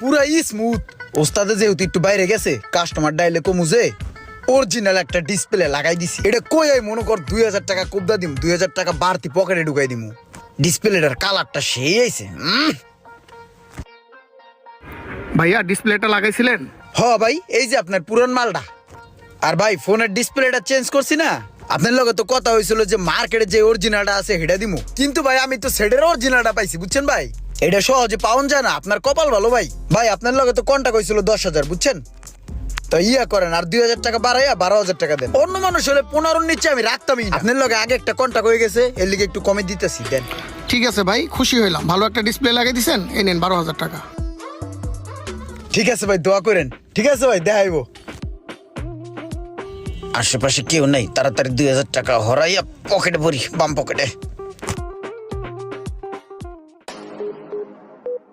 পুরা স্মুথ। ওস্তাদে যেহেতু একটু বাইরে গেছে, কাস্টমার ডাইলে কমুজে অরিজিনাল একটা ডিসপ্লে লাগাই দিছি। এটা কই আই মনে কর 2000 টাকা কোবদা দিম, 2000 টাকা বাড়তি পকেটে ঢুকাই দিমু। ডিসপ্লেটার কালারটা সেই আইছে। ভাইয়া ডিসপ্লেটা লাগাইছিলেন? হ ভাই, এই যে আপনার পুরান মালটা। আর ভাই ফোনের ডিসপ্লেটা চেঞ্জ করছি না, আপনার লগে তো কথা হয়েছিল যে মার্কেটে যে অরিজিনালটা আছে সেটা দিমু, কিন্তু ভাই আমি তো সেটার অরিজিনালটা পাইছি, বুঝছেন ভাই। এটা সহজে পাওয়া যায় না, আপনার কপাল ভালো ভাই। ভাই আপনার লগে তো কন্টাক্ট হয়েছিল 10,000, বুঝছেন। তো ইয়া করেন আর 2000 টাকা বাড়াইয়া 12,000 টাকা দেন। অন্য মানুষ হলে 15 নিচে আমি রাখতামই না। আপনার লগে আগে একটা কন্টাক্ট হয়ে গেছে, এর লিগে একটু কমে দিতেছি, দেন। ঠিক আছে ভাই, খুশি হইলাম। ভালো একটা ডিসপ্লে লাগাই দিছেন, এই নেন 12,000 টাকা। ঠিক আছে ভাই, দোয়া করেন। ঠিক আছে ভাই, দেখাইবো। আশেপাশে কেউ নাই, তাড়াতাড়ি 2000 টাকা হরাইয়া পকেটে ভরি, বাম পকেটে।